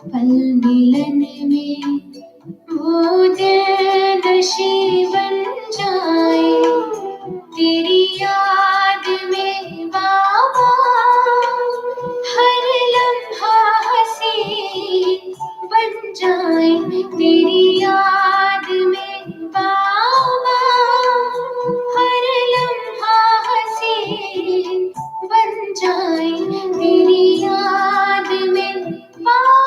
पल मिलन में वो दिलनशी बन जाए, तेरी याद में बाबा हर लम्हा हंसी बन जाए, तेरी याद में बाबा हर लम्हा हंसी बन जाए, तेरी याद में बाबा।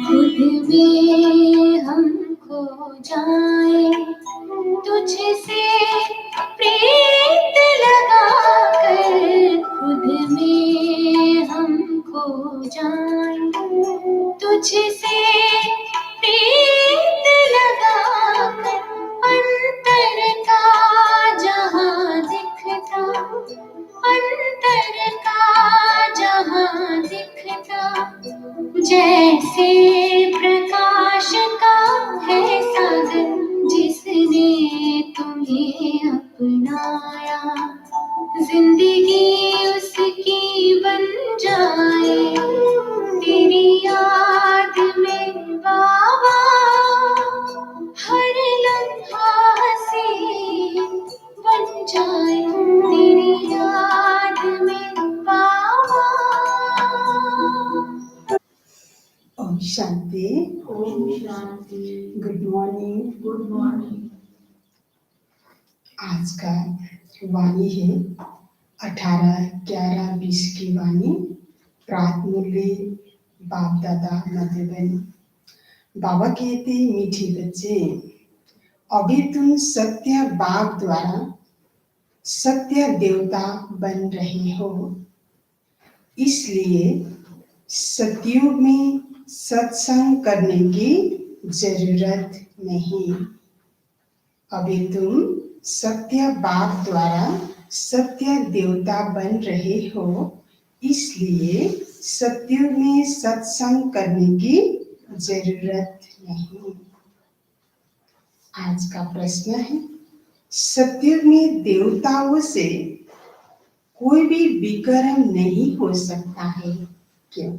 खुद में हम खो जाए, तुझसे प्रीत लगा कर, खुद में हम खो जाए, तुझसे प्रीत लगा कर, अंतर का जहां दिखता, अंतर का जहां दिखता, जैसे प्रकाश का है सागर, जिसने तुम्हें अपनाया, जिंदगी उसकी बन जाए, तेरी याद में बाबा हर लम्हा हंसी बन जाए, तेरी याद में बाबा। ओम शांति। ओम शांति। Good morning. Good morning. आज का वाणी है 18/11/20 की वाणी। प्रात मुरली बाप दादा मधुबन। बाबा कहते, मीठे बच्चे, अभी तुम सत्य बाप द्वारा सत्य देवता बन रहे हो, इसलिए सतयुग में सत्संग करने की जरूरत नहीं। अभी तुम सत्य बाप द्वारा सत्य देवता बन रहे हो, इसलिए सतयुग में सत्संग करने की जरूरत नहीं। आज का प्रश्न है, सतयुग में देवताओं से कोई भी विकर्म नहीं हो सकता है, क्यों?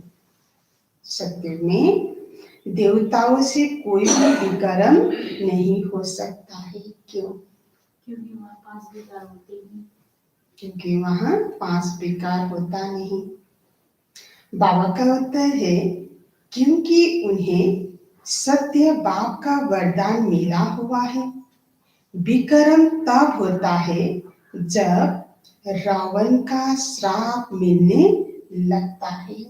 सतयुग में देवताओं से कोई भी विकर्म नहीं हो सकता है, क्यों? क्योंकि वहाँ 5 विकार होते हैं। क्योंकि वहाँ 5 विकार होता नहीं। बाबा का उत्तर है, क्योंकि उन्हें सत्य बाप का वरदान मिला हुआ है। विकर्म तब होता है जब रावण का श्राप मिलने लगता है।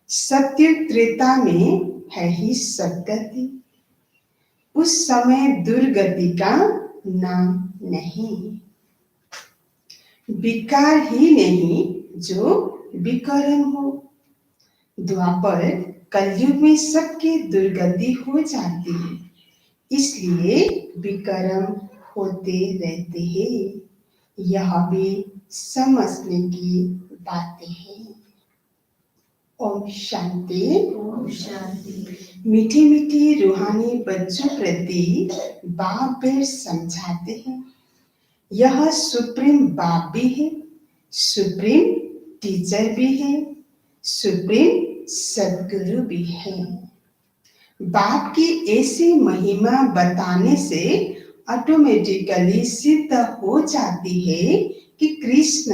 सत्य त्रेता में है ही सद्गति, उस समय दुर्गति का नाम नहीं। विकार ही नहीं जो विकर्म हो। द्वापर कलयुग में सबकी दुर्गति हो जाती है, इसलिए विकर्म होते रहते हैं। यह भी समझने की बातें हैं। ओम शांति। ओम शांति। मीठी मीठी रूहानी बच्चों प्रति बाप बेर समझाते हैं। यह सुप्रीम बाप भी है, सुप्रीम टीचर भी है, सुप्रीम सदगुरु भी है। बाप की ऐसी महिमा बताने से ऑटोमेटिकली सिद्ध हो जाती है कि कृष्ण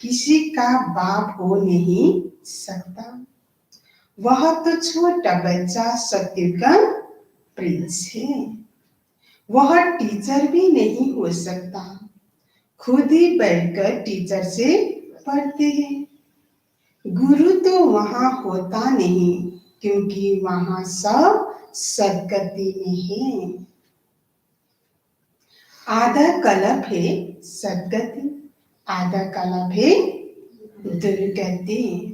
किसी का बाप हो नहीं सकता। वह तो छोटा बच्चा सत्य का प्रिंस है। वह टीचर भी नहीं हो सकता। खुद ही बैठकर टीचर से पढ़ते हैं। गुरु तो वहां होता नहीं, क्योंकि वहां सब सदगति में है। आधा कल्प है सदगति, आधा कल्प है दुर्गति।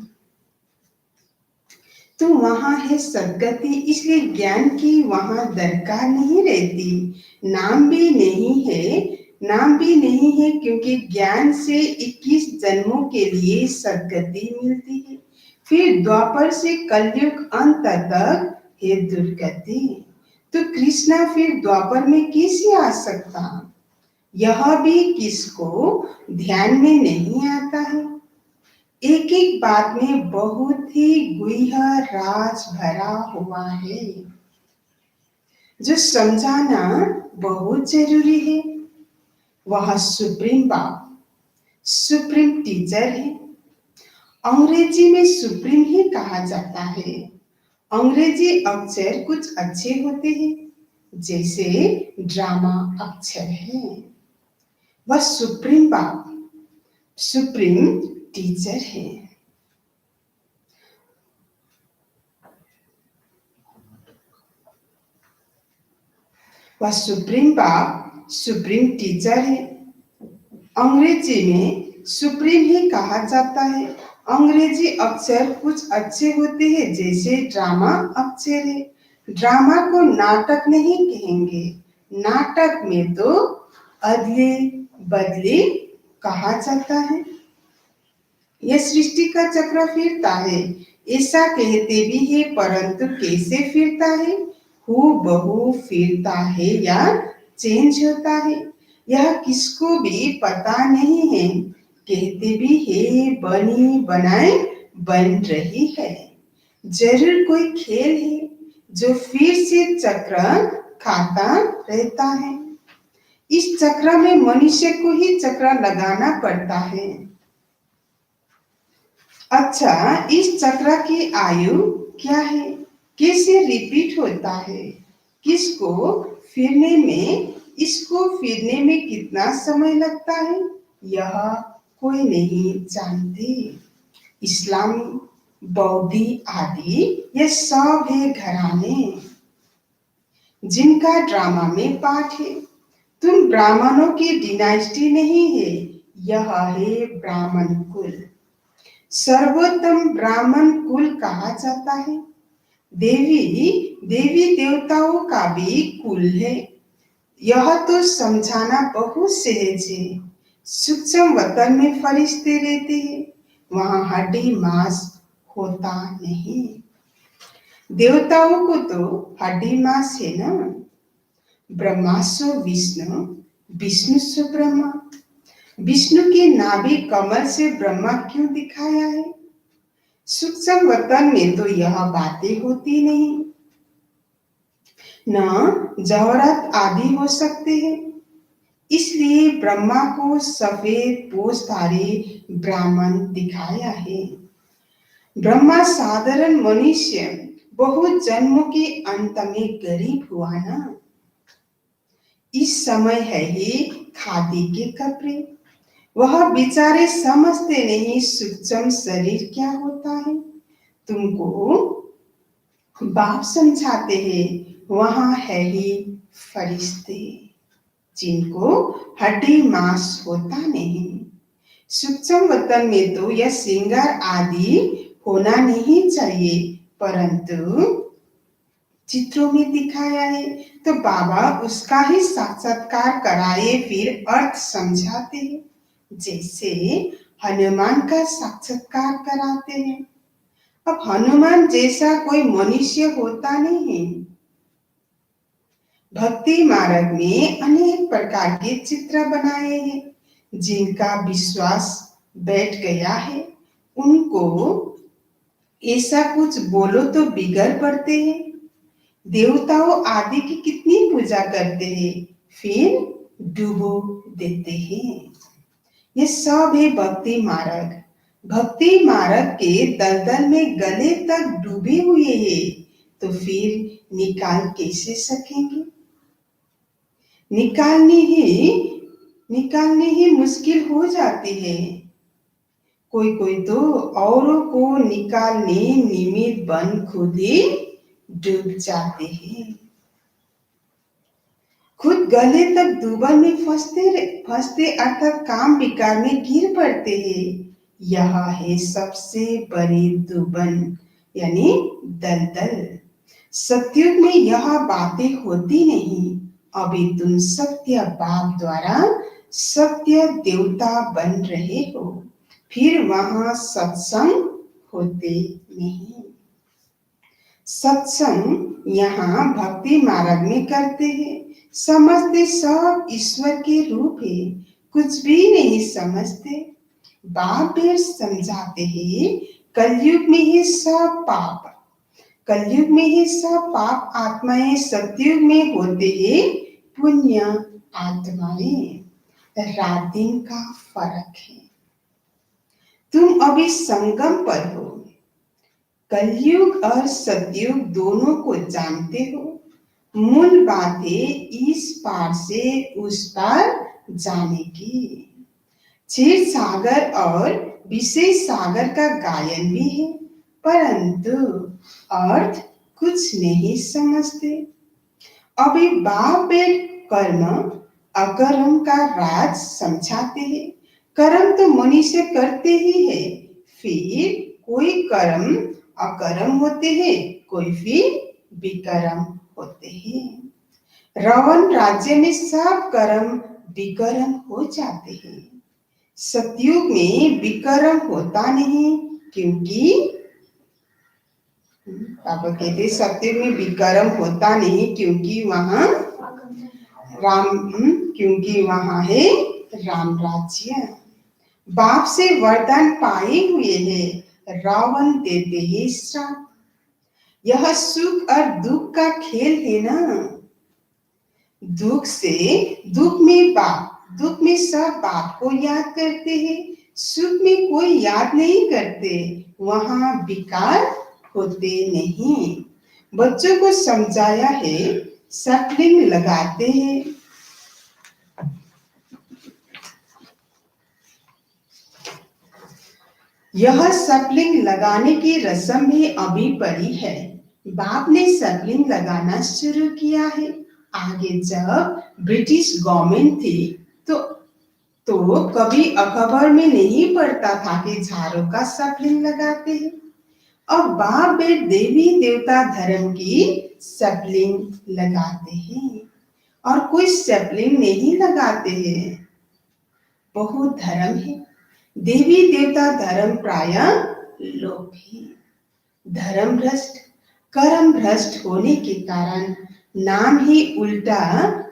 तो वहां है सदगति, इसलिए ज्ञान की वहां दरकार नहीं रहती। नाम भी नहीं है, नाम भी नहीं है, क्योंकि ज्ञान से 21 जन्मों के लिए सद्गति मिलती है। फिर द्वापर से कलयुग अंत तक है दुर्गति। तो कृष्णा फिर द्वापर में कैसे आ सकता? यह भी किसको ध्यान में नहीं आता है। एक एक बात में बहुत ही गूढ़ राज भरा हुआ है, जो समझाना बहुत जरूरी है। वह सुप्रीम बाप, सुप्रीम टीचर है। अंग्रेजी में सुप्रीम ही कहा जाता है। अंग्रेजी अक्षर कुछ अच्छे होते हैं, जैसे ड्रामा अक्षर है। वह सुप्रीम बाप, सुप्रीम टीचर है। वह सुप्रीम बाप, सुप्रीम टीचर है। अंग्रेजी में सुप्रीम ही कहा जाता है। अंग्रेजी अक्षर कुछ अच्छे होते हैं, जैसे ड्रामा अक्षर है। ड्रामा को नाटक नहीं कहेंगे, नाटक में तो अदले बदले कहा जाता है। यह सृष्टि का चक्र फिरता है, ऐसा कहते भी है, परंतु कैसे फिरता है? हूबहू फिरता है या चेंज होता है, यह किसको भी पता नहीं है। कहते भी है बनी बनाए बन रही है। जरूर कोई खेल है जो फिर से चक्र खाता रहता है। इस चक्र में मनुष्य को ही चक्र लगाना पड़ता है। अच्छा, इस चक्र की आयु क्या है? कैसे रिपीट होता है? किसको फिरने में, इसको फिरने में कितना समय लगता है? यह कोई नहीं जानते। इस्लामी, बौद्धी आदि ये सब है घराने, जिनका ड्रामा में पाठ है। तुम ब्राह्मणों की डिनाइस्टी नहीं है, यह है ब्राह्मण कुल। सर्वोत्तम ब्राह्मण कुल कहा जाता है। देवी देवताओं का भी कुल है। यह तो समझाना बहुत सहज है। सूक्ष्म वतन में फरिश्ते रहते हैं, वहां हड्डी मांस होता नहीं। देवताओं को तो हड्डी मांस है ना। ब्रह्मास्व विष्णु, विष्णुस्व ब्रह्मा। विष्णु की नाभि कमल से ब्रह्मा क्यों दिखाया है? सूक्ष्म वतन में तो यह बातें होती नहीं। न जहरत आदि हो सकते हैं, इसलिए ब्रह्मा को सफेद पोषधारी ब्राह्मण दिखाया है। ब्रह्मा साधारण मनुष्य बहुत जन्मों के अंत में गरीब हुआ ना। इस समय है ही खादी के कपड़े। वह बेचारे समझते नहीं सूक्ष्म शरीर क्या होता है। तुमको बाप समझाते हैं, वहां है ही फरिश्ते, जिनको हड्डी मांस होता नहीं। सूक्ष्म वतन में तो यह श्रृंगार आदि होना नहीं चाहिए, परंतु चित्रों में दिखाया है तो बाबा उसका ही साक्षात्कार कराए, फिर अर्थ समझाते हैं। जैसे हनुमान का साक्षात्कार कराते हैं। अब हनुमान जैसा कोई मनुष्य होता नहीं है। भक्ति मार्ग में अनेक प्रकार के चित्र बनाए हैं, जिनका विश्वास बैठ गया है, उनको ऐसा कुछ बोलो तो बिगड़ पड़ते हैं। देवताओं आदि की कितनी पूजा करते हैं, फिर डुबो देते हैं। ये सब है भक्ति मार्ग। भक्ति मार्ग के दलदल में गले तक डूबे हुए हैं, तो फिर निकाल कैसे सकेंगे? निकालने ही मुश्किल हो जाती है। कोई तो औरों को निकालने निमित्त बन खुद ही डूब जाते हैं। खुद गले तक डूबन में फंसते अर्थात काम बेकार में गिर पड़ते हैं। यह है सबसे बड़ी डूबन, यानी दलदल। सतयुग में यह बातें होती नहीं। अभी तुम सत्य बाप द्वारा सत्य देवता बन रहे हो। फिर वहां सत्संग होते नहीं। सत्संग यहाँ भक्ति मार्ग में करते हैं। समझते सब ईश्वर के रूप है, कुछ भी नहीं समझते। बाप फिर समझाते हैं, कलयुग में ही सब पाप, कलयुग में ही सब पाप आत्माएं सतयुग में होते हैं पुण्य आत्माएं। रात दिन का फर्क है। तुम अभी संगम पर हो। कलयुग और सतयुग दोनों को जानते हो। मूल बात है इस पार से उस पार जाने की। क्षीर सागर और विषय सागर का गायन भी है, परंतु अर्थ कुछ नहीं समझते। अभी बाप कर्म अकर्म का राज समझाते हैं। कर्म तो मनुष्य करते ही है, फिर कोई कर्म अकर्म होते हैं, कोई फिर विकर्म होते हैं। रावण राज्य में सब कर्म विकर्म हो जाते हैं। सतयुग में विकर्म होता नहीं, क्योंकि पापा कहते सतयुग में विकर्म होता नहीं क्योंकि वहां क्योंकि वहां है राम राज्य। बाप से वरदान पाए हुए हैं, रावण देते हैं श्राप। यह सुख और दुख का खेल है ना। दुख में सब बाप को याद करते हैं, सुख में कोई याद नहीं करते, वहां विकार होते नहीं। बच्चों को समझाया है, सटलिंग लगाते हैं। यह सटलिंग लगाने की रस्म भी अभी पड़ी है। बाप ने सटलिंग लगाना शुरू किया है। आगे जब ब्रिटिश गवर्नमेंट थी तो कभी अखबार में नहीं पढ़ता था कि झाड़ों का सटलिंग लगाते हैं। अब बाप देवी देवता धर्म की सटलिंग लगाते हैं और कोई सटलिंग नहीं लगाते हैं। बहुत धर्म है, देवी देवता धर्म प्राय लोग ही धर्म भ्रष्ट कर्म भ्रष्ट होने के कारण नाम ही उल्टा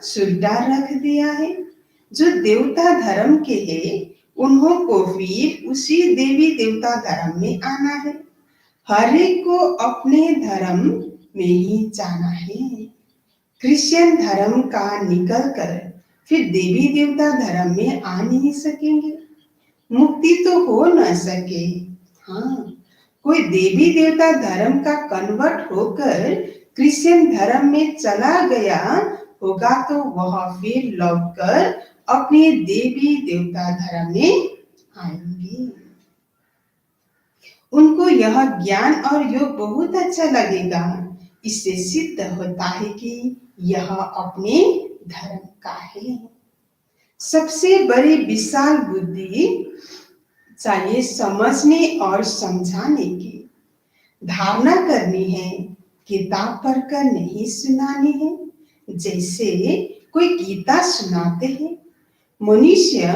सुल्टा रख दिया है। जो देवता धर्म के हैं उन्हों को फिर उसी देवी देवता धर्म में आना है। हर एक को अपने धर्म में ही जाना है। क्रिश्चियन धर्म का निकल कर फिर देवी देवता धर्म में आ नहीं सकेंगे। मुक्ति तो हो न सके। हाँ, कोई देवी देवता धर्म का कन्वर्ट होकर क्रिश्चियन धर्म में चला गया होगा तो वह फिर लौटकर अपने देवी देवता धर्म में आएंगे। उनको यह ज्ञान और योग बहुत अच्छा लगेगा। इससे सिद्ध होता है कि यह अपने धर्म का है। सबसे बड़ी विशाल बुद्धि चाहिए समझने और समझाने की। धारणा करनी है, किताब पढ़कर नहीं सुनानी है। जैसे कोई गीता सुनाते हैं, मनुष्य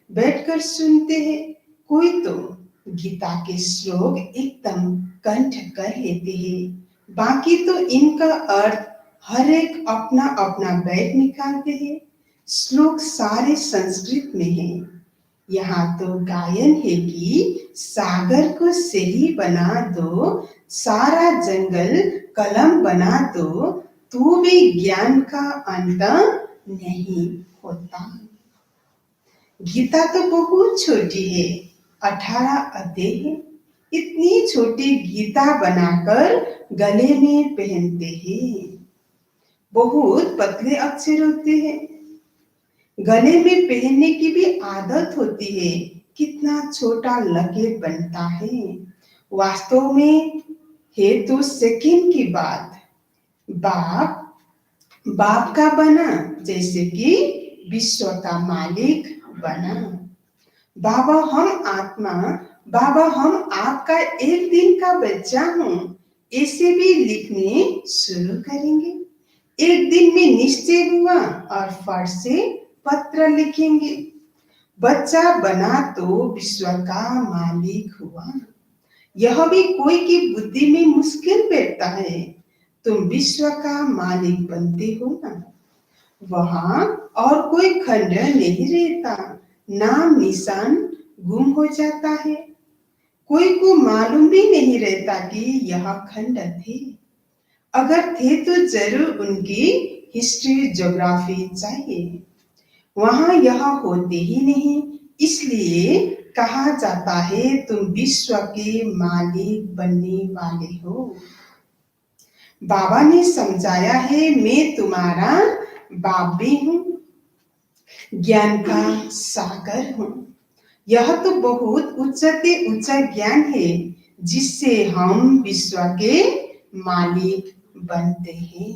बैठकर सुनते हैं, कोई तो गीता के श्लोक एकदम कंठ कर लेते हैं, बाकी तो इनका अर्थ हर एक अपना अपना बैठ निकालते हैं। श्लोक सारे संस्कृत में है। यहाँ तो गायन है कि सागर को सही बना दो, सारा जंगल कलम बना दो, तो भी ज्ञान का अंत नहीं होता। गीता तो बहुत छोटी है, 18 अध्याय है। इतनी छोटी गीता बनाकर गले में पहनते हैं। बहुत पतले अक्षर होते हैं। गले में पहनने की भी आदत होती है। कितना छोटा लकीर बनता है। वास्तव में है तो सेकंड की बात। बाप का बना, जैसे कि विश्व का मालिक बना। बाबा हम आत्मा, बाबा हम आपका एक दिन का बच्चा हूँ, ऐसे भी लिखने शुरू करेंगे। एक दिन में निश्चय हुआ और फट से पत्र लिखेंगे। बच्चा बना तो विश्व का मालिक हुआ। यह भी कोई की बुद्धि में मुश्किल बैठता है। तुम विश्व का मालिक बनते हो ना, वहां और कोई खंड नहीं रहता, नाम निशान गुम हो जाता है। कोई को मालूम भी नहीं रहता कि यह खंड थे। अगर थे तो जरूर उनकी हिस्ट्री ज्योग्राफी चाहिए। वहां यह होते ही नहीं, इसलिए कहा जाता है तुम विश्व के मालिक बनने वाले हो। बाबा ने समझाया है मैं तुम्हारा बाप भी हूं, ज्ञान का सागर हूं। यह तो बहुत उच्चते ऊंचा ज्ञान है जिससे हम विश्व के मालिक बनते हैं।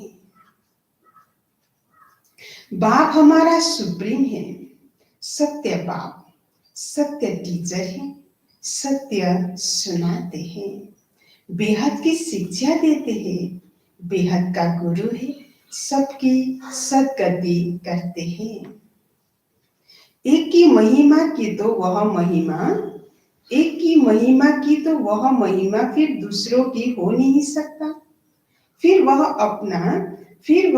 बाप हमारा सुप्रीम है, सत्य बाप, सत्य टीचर है, सत्य सुनाते हैं, बेहद की शिक्षा देते हैं, बेहद का गुरु है, सबकी सदगति करते हैं। एक की महिमा की तो वह महिमा, एक की महिमा की तो वह महिमा फिर दूसरों की हो नहीं सकता। फिर वह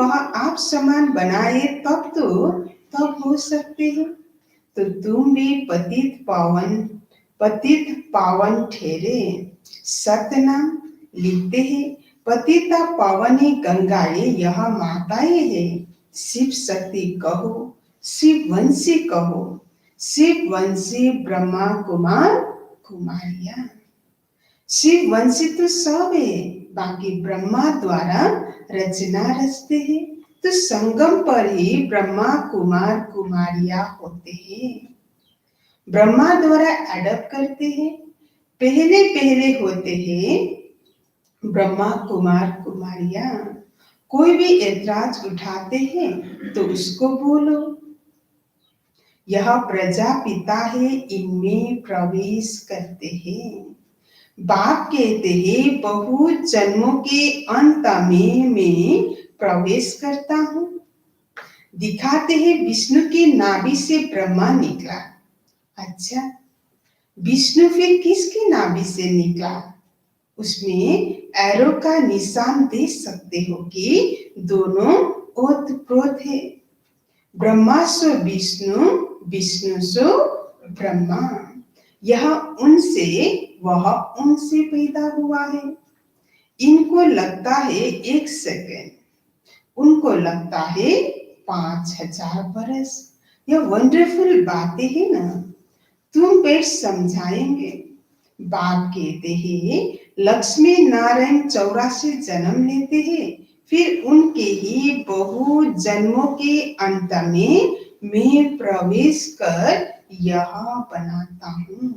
आप समान बनाए तब हो सकते हैं। तो तुम भी पतित पावन ठहरे। सतनाम लिखते हैं, पतिता पावनी गंगाए यह माताएं है। शिव शक्ति कहो, शिव वंशी कहो, शिव वंशी ब्रह्मा कुमार कुमारियां। शिव वंशी तो सब है, बाकी ब्रह्मा द्वारा रचना रचते हैं, तो संगम पर ही ब्रह्मा कुमार कुमारियां होते हैं। ब्रह्मा द्वारा अडॉप्ट करते हैं, पहले होते हैं ब्रह्मा कुमार कुमारियां। कोई भी ऐतराज उठाते हैं तो उसको बोलो, यह प्रजापिता है, इनमें प्रवेश करते हैं। बाप कहते हैं बहुत जन्मों के अंत में मैं प्रवेश करता हूं। दिखाते हैं विष्णु की नाभि से ब्रह्मा निकला। अच्छा, विष्णु फिर किसकी नाभि से निकला? उसमें एरो का निशान देख सकते हो कि दोनों ओतप्रोत है। ब्रह्मा सो विष्णु, विष्णु सो ब्रह्मा। यह उनसे वह उनसे पैदा हुआ है। इनको लगता है 1 सेकंड, उनको लगता है 5000 बरस। यह वंडरफुल बातें है ना, तुम पेट समझाएंगे। बाप कहते हैं लक्ष्मी नारायण 84 जन्म लेते हैं, फिर उनके ही बहु जन्मों के अंत में मैं प्रवेश कर यह बनाता हूं।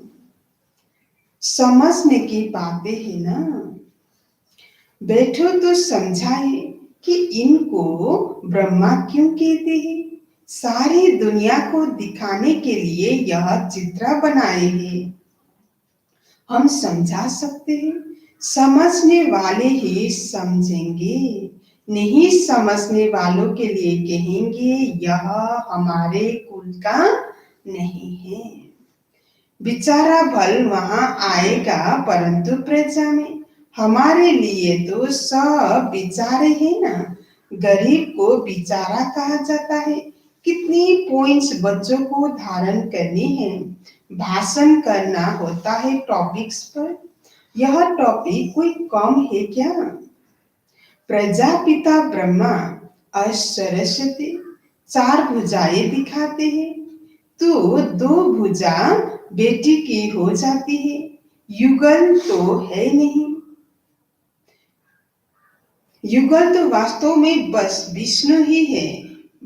समझने की बातें है ना, बैठो तो समझाए कि इनको ब्रह्मा क्यों कहते हैं। सारी दुनिया को दिखाने के लिए यह चित्र बनाए हैं। हम समझा सकते हैं, समझने वाले ही समझेंगे, नहीं समझने वालों के लिए कहेंगे यह हमारे कुल का नहीं है। बेचारा भल वहां आएगा परंतु प्रजा में। हमारे लिए तो सब बेचारे हैं ना। गरीब को बेचारा कहा जाता है। कितनी पॉइंट्स बच्चों को धारण करनी है, भाषण करना होता है टॉपिक्स पर। यह टॉपिक कोई कम है क्या? प्रजापिता ब्रह्मा और सरस्वती 4 भुजाएं दिखाते हैं, तो 2 भुजा बेटी की हो जाती है। युगल तो है नहीं। युगल तो वास्तव में बस विष्णु ही है।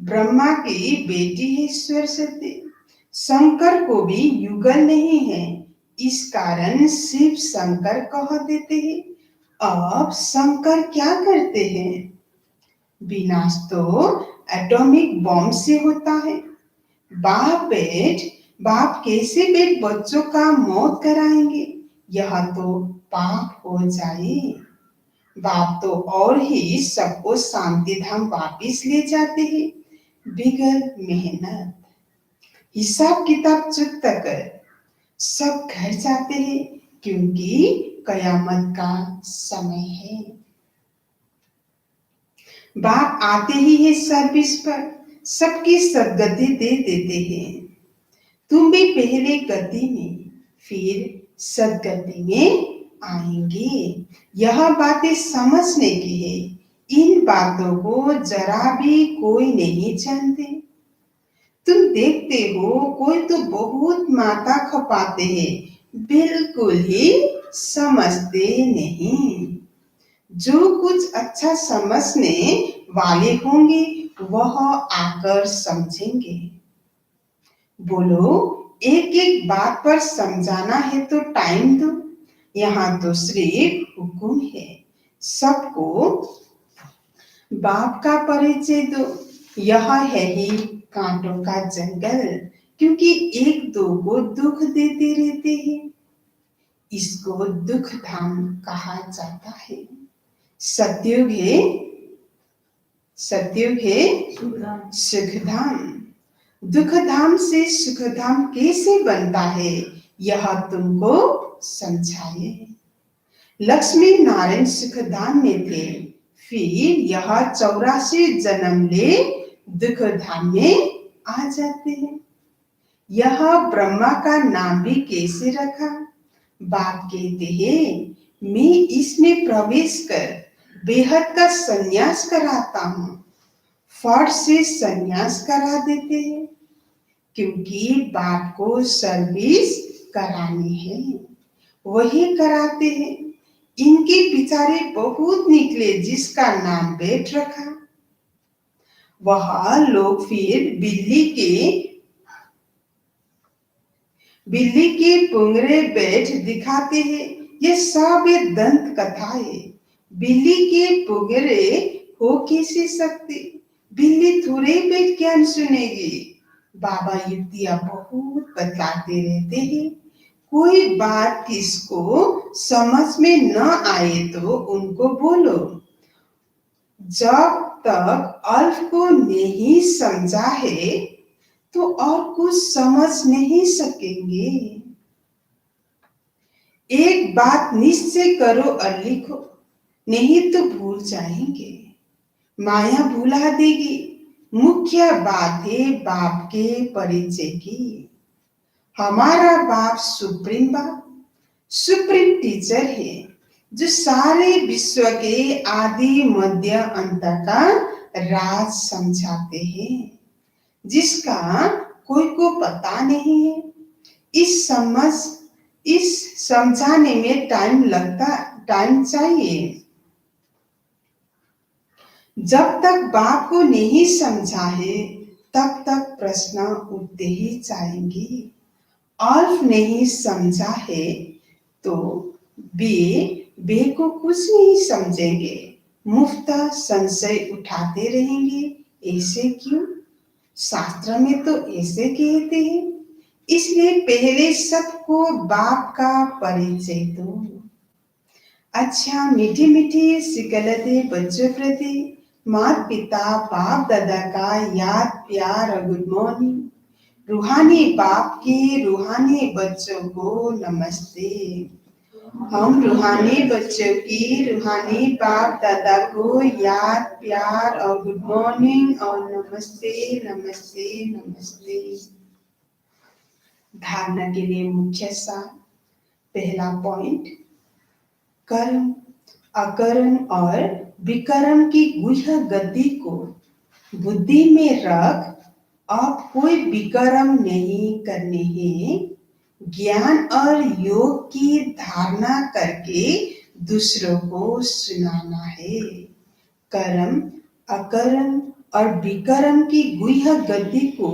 ब्रह्मा की बेटी है सरस्वती। शंकर को भी युगल नहीं है, इस कारण शिव शंकर कह देते हैं। अब शंकर क्या करते हैं? विनाश तो एटॉमिक बॉम्ब से होता है। बाप कैसे बेट बच्चों का मौत कराएंगे? यह तो पाप हो जाए। बाप तो और ही सबको शांति धाम वापिस ले जाते हैं बिगर मेहनत। हिसाब किताब चुकता कर सब घर जाते हैं क्योंकि कयामत का समय है। बाप आते ही है सर्विस पर, सबकी सदगति दे देते हैं। तुम भी पहले गति में फिर सदगति में आएंगे। यह बातें समझने की है। इन बातों को जरा भी कोई नहीं जानते। तुम देखते हो कोई तो बहुत माथा खपाते हैं, बिल्कुल ही समझते नहीं। जो कुछ अच्छा समझने वाले होंगे वह आकर समझेंगे। बोलो एक एक बात पर समझाना है तो टाइम दो। यहाँ तो सिर्फ हुक्म है, सबको बाप का परिचय दो। यह है ही कांटों का जंगल, क्योंकि एक दो को दुख देते रहते हैं। इसको दुख धाम कहा जाता है। सतयुग है सुखधाम। दुख धाम से सुख धाम कैसे बनता है यह तुमको समझाए। लक्ष्मी नारायण सुख धाम में थे, फिर यह 84 जन्म ले दुख धाम में आ जाते हैं। यह ब्रह्मा का नाम भी कैसे रखा? बाप कहते हैं मैं इसमें प्रवेश कर बेहद का संन्यास कराता हूँ। फट से संन्यास करा देते हैं क्योंकि बाप को सर्विस करानी है, वही कराते हैं। इनके बेचारे बहुत निकले जिसका नाम बैठ रखा। वह लोग फिर बिल्ली के पुंगरे बैठ दिखाते हैं। ये सब एक दंत कथा है। बिल्ली के पुंगरे हो कैसे सकते? बिल्ली थोड़े बैठ ज्ञान सुनेगी। बाबा युक्तियां बहुत बतलाते रहते हैं। कोई बात किसको समझ में न आए तो उनको बोलो। जब तक अल्फ को नहीं समझा है तो और कुछ समझ नहीं सकेंगे। एक बात निश्चय करो और लिखो, नहीं तो भूल जाएंगे। माया भुला देगी। मुख्य बात है बाप के परिचय की। हमारा बाप सुप्रीम टीचर है, जो सारे विश्व के आदि मध्य अंत का राज समझाते हैं, जिसका कोई को पता नहीं है। इस समझाने में टाइम चाहिए। जब तक बाप को नहीं समझा है तब तक प्रश्न उठते ही जाएंगे। अल्फ नहीं समझा है तो बे को कुछ नहीं समझेंगे। मुफ्त संशय उठाते रहेंगे। ऐसे क्यों? शास्त्र में तो ऐसे कहते हैं। इसलिए पहले सबको बाप का परिचय दो। अच्छा मीठी मीठी सिकलते बच्चों प्रति माता पिता बाप दादा का याद प्यार और गुड मॉर्निंग। रूहानी बाप के रूहानी बच्चों को नमस्ते। हम रूहानी बच्चों की रूहानी बाप दादा को याद प्यार और गुड मॉर्निंग और नमस्ते नमस्ते नमस्ते। धारणा के लिए मुख्य सार। पहला पॉइंट, कर्म अकर्म और विकर्म की गुह्य गति को बुद्धि में रख अब कोई विकर्म नहीं करने हैं। ज्ञान और योग की धारणा करके दूसरों को सुनाना है। कर्म अकर्म और विकर्म की गुह्य गति को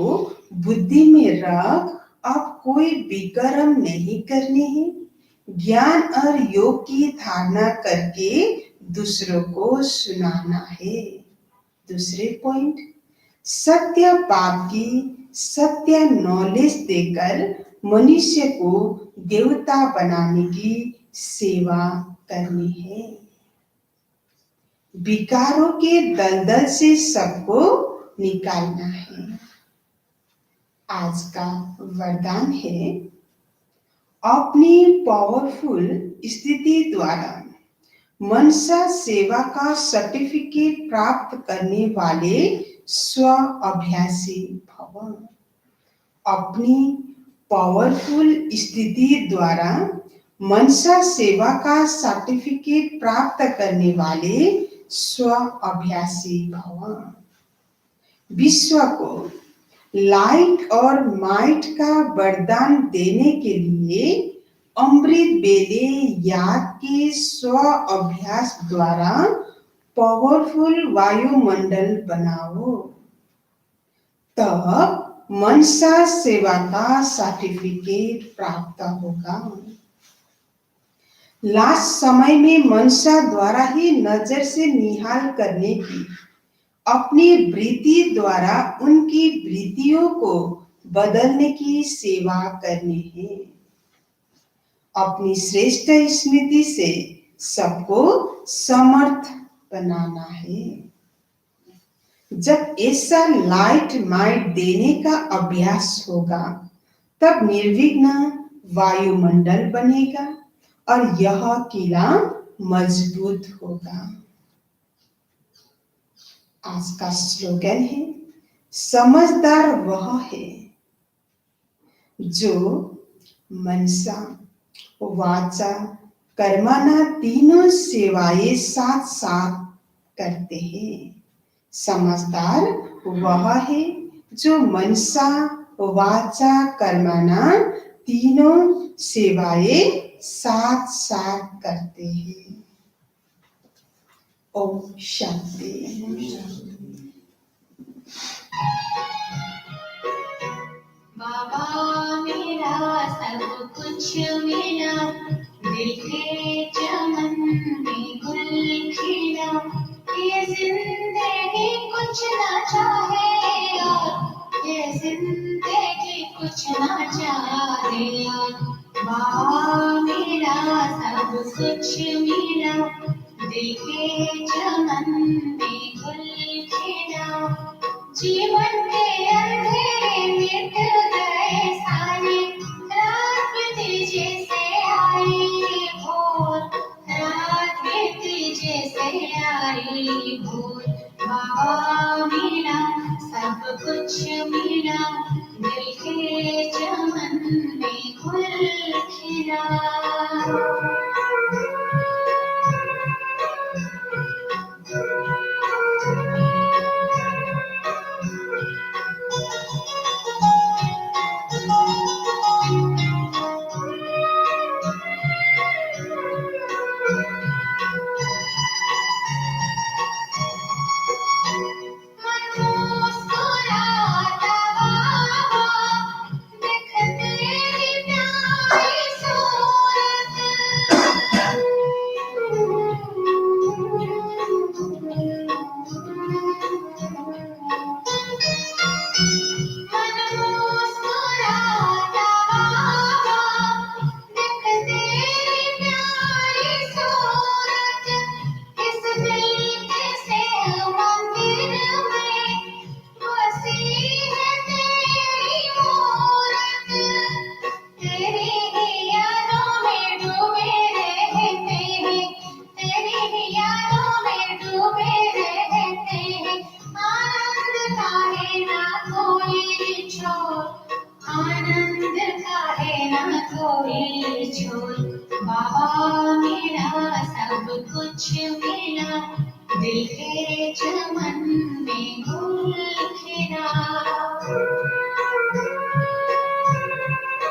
बुद्धि में रख अब कोई विकर्म नहीं करने हैं। ज्ञान और योग की धारणा करके दूसरों को सुनाना है। दूसरे पॉइंट, सत्य बाप की सत्य नॉलेज देकर मनुष्य को देवता बनाने की सेवा करनी है। विकारों के दलदल से सबको निकालना है। आज का वरदान है, अपनी पावरफुल स्थिति द्वारा मनसा सेवा का सर्टिफिकेट प्राप्त करने वाले स्व अभ्यासी भव। अपनी पावरफुल स्थिति द्वारा मनसा सेवा का सर्टिफिकेट प्राप्त करने वाले स्व अभ्यासी भव। विश्व को लाइट और माइट का वरदान देने के लिए अमृत बेले याद के स्व अभ्यास द्वारा पावरफुल वायुमंडल बनाओ, तब मनसा सेवा का सर्टिफिकेट प्राप्त होगा। लास्ट समय में मनसा द्वारा ही नजर से निहाल करने की, अपनी वृत्ति द्वारा उनकी वृत्तियों को बदलने की सेवा करनी है। अपनी श्रेष्ठ स्मृति से सबको समर्थ बनाना है। जब ऐसा लाइट माइट देने का अभ्यास होगा, तब निर्विघ्न वायुमंडल बनेगा और यह किला मजबूत होगा। आज का स्लोगन है, समझदार वह है जो मनसा वाचा कर्मणा तीनों सेवाएं साथ साथ करते हैं। समझदार वह है जो मनसा वाचा कर्मणा तीनों सेवाएं साथ साथ करते हैं। ओम शांति। बाबा मेरा सब कुछ मिला, दिल के चमन में गुल खिला। ये जिंदगी कुछ ना चाहे और ये जिंदगी कुछ ना चाहे और बाबा मेरा सब कुछ मिला, दिल के चमन में गुल खिला। जीवन के अंधेरे मिट गए सारे, रात बीती जैसे आई भोर, रात बीती जैसे आई भोर। बाबा मेरा सब कुछ मिला, दिल के चमन में गुल खिला। आनंद का है ना कोई छोर। बाबा मेरा सब कुछ मिला, दिल के चमन में गुल खिला।